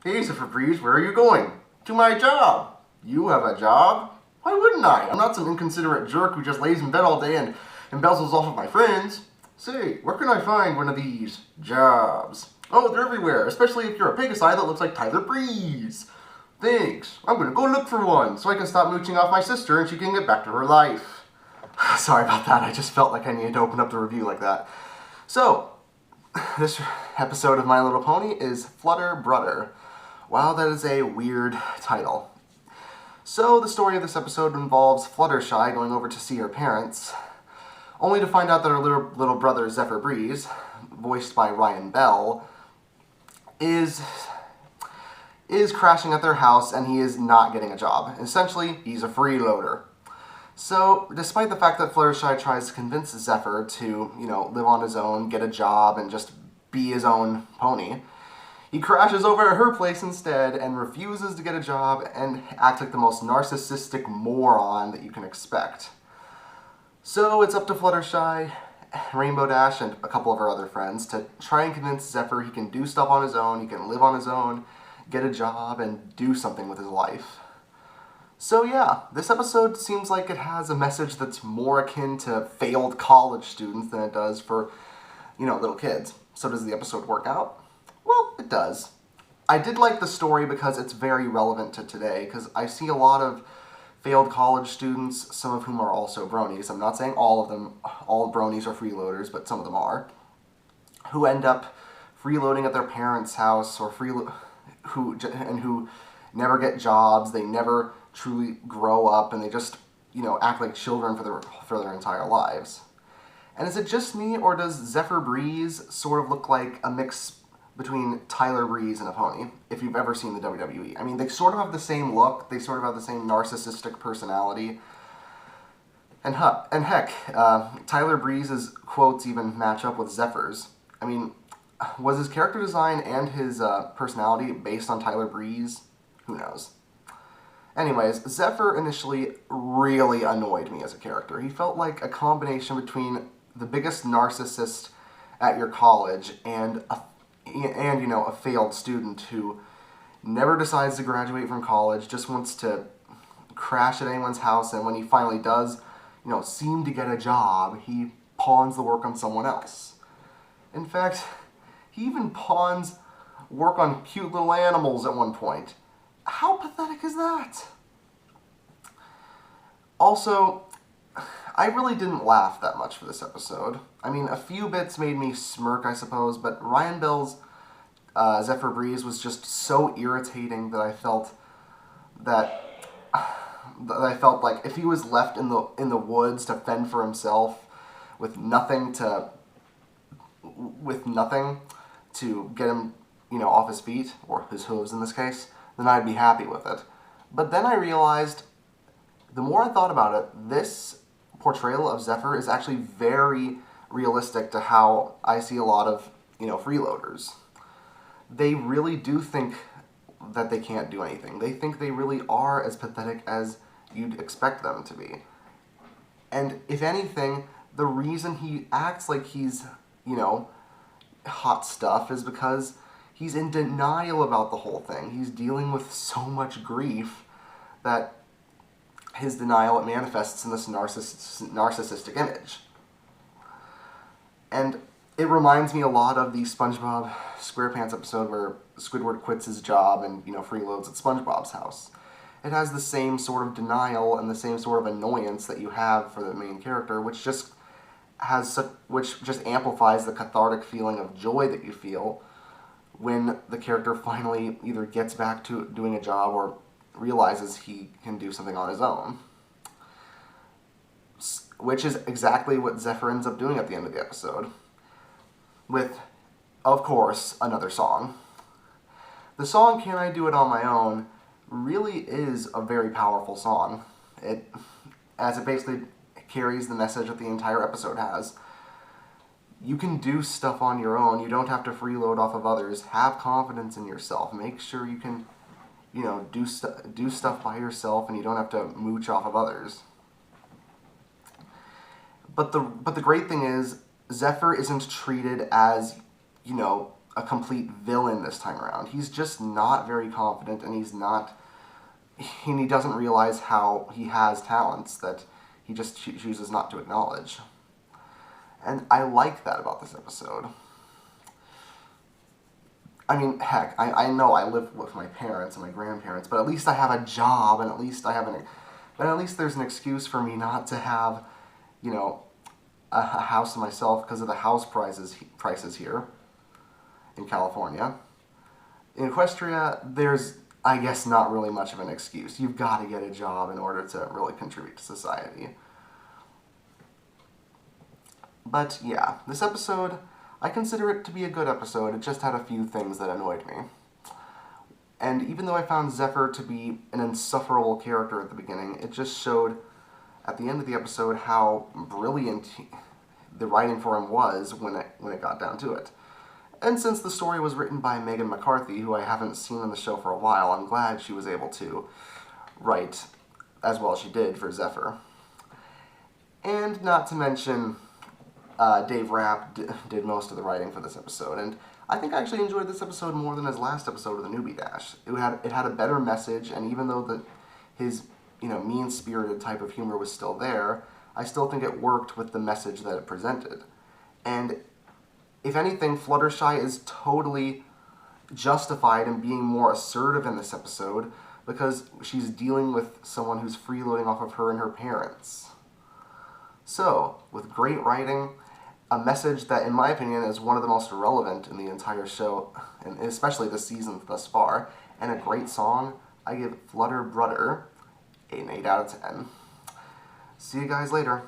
Hey, Febreze, where are you going? To my job. You have a job? Why wouldn't I? I'm not some inconsiderate jerk who just lays in bed all day and embezzles off of my friends. Say, where can I find one of these jobs? Oh, they're everywhere, especially if you're a pegasi that looks like Tyler Breeze. Thanks. I'm gonna go look for one so I can stop mooching off my sister and she can get back to her life. Sorry about that, I just felt like I needed to open up the review like that. So, this episode of My Little Pony is Flutter Brutter. Wow, that is a weird title. So, the story of this episode involves Fluttershy going over to see her parents, only to find out that her little brother, Zephyr Breeze, voiced by Ryan Bell, is crashing at their house and he is not getting a job. Essentially, he's a freeloader. So, despite the fact that Fluttershy tries to convince Zephyr to, live on his own, get a job, and just be his own pony, he crashes over at her place instead and refuses to get a job and acts like the most narcissistic moron that you can expect. So it's up to Fluttershy, Rainbow Dash, and a couple of her other friends to try and convince Zephyr he can do stuff on his own, he can live on his own, get a job, and do something with his life. So yeah, this episode seems like it has a message that's more akin to failed college students than it does for, little kids. So does the episode work out? Well, it does. I did like the story because it's very relevant to today, because I see a lot of failed college students, some of whom are also bronies. I'm not saying all of them, all bronies are freeloaders, but some of them are, who end up freeloading at their parents' house or who never get jobs. They never truly grow up, and they just act like children for their entire lives. And is it just me, or does Zephyr Breeze sort of look like a mix between Tyler Breeze and a pony, if you've ever seen the WWE? I mean, they sort of have the same look, they sort of have the same narcissistic personality. And heck, Tyler Breeze's quotes even match up with Zephyr's. I mean, was his character design and his personality based on Tyler Breeze? Who knows? Anyways, Zephyr initially really annoyed me as a character. He felt like a combination between the biggest narcissist at your college and a failed student who never decides to graduate from college, just wants to crash at anyone's house, and when he finally does, seem to get a job, he pawns the work on someone else. In fact, he even pawns work on cute little animals at one point. How pathetic is that? Also, I really didn't laugh that much for this episode. I mean, a few bits made me smirk, I suppose, but Ryan Bell's Zephyr Breeze was just so irritating that I felt like if he was left in the woods to fend for himself with nothing to get him, off his feet, or his hooves in this case, then I'd be happy with it. But then I realized, the more I thought about it, this portrayal of Zephyr is actually very realistic to how I see a lot of, freeloaders. They really do think that they can't do anything. They think they really are as pathetic as you'd expect them to be. And if anything, the reason he acts like he's, hot stuff is because he's in denial about the whole thing. He's dealing with so much grief that his denial, it manifests in this narcissistic image. And it reminds me a lot of the SpongeBob SquarePants episode where Squidward quits his job and, freeloads at SpongeBob's house. It has the same sort of denial and the same sort of annoyance that you have for the main character, which just amplifies the cathartic feeling of joy that you feel when the character finally either gets back to doing a job or realizes he can do something on his own. Which is exactly what Zephyr ends up doing at the end of the episode. With, of course, another song. The song Can I Do It On My Own really is a very powerful song. As it basically carries the message that the entire episode has. You can do stuff on your own. You don't have to freeload off of others. Have confidence in yourself. Make sure you can, do stuff by yourself and you don't have to mooch off of others. But the great thing is, Zephyr isn't treated as, a complete villain this time around. He's just not very confident, and he doesn't realize how he has talents that he just chooses not to acknowledge. And I like that about this episode. I mean, heck, I know I live with my parents and my grandparents, but at least I have a job, and at least there's an excuse for me not to have, a house to myself because of the house prices here in California. In Equestria, there's, I guess, not really much of an excuse. You've got to get a job in order to really contribute to society. But yeah, this episode, I consider it to be a good episode. It just had a few things that annoyed me. And even though I found Zephyr to be an insufferable character at the beginning, it just showed at the end of the episode how brilliant the writing for him was when it got down to it. And since the story was written by Megan McCarthy, who I haven't seen on the show for a while, I'm glad she was able to write as well as she did for Zephyr. And not to mention, Dave Rapp did most of the writing for this episode, and I think I actually enjoyed this episode more than his last episode of the Newbie Dash. It had a better message, and even though his mean-spirited type of humor was still there, I still think it worked with the message that it presented. And if anything, Fluttershy is totally justified in being more assertive in this episode because she's dealing with someone who's freeloading off of her and her parents. So, with great writing, a message that, in my opinion, is one of the most relevant in the entire show, and especially this season thus far, and a great song, I give Flutter Brutter an 8 out of 10. See you guys later.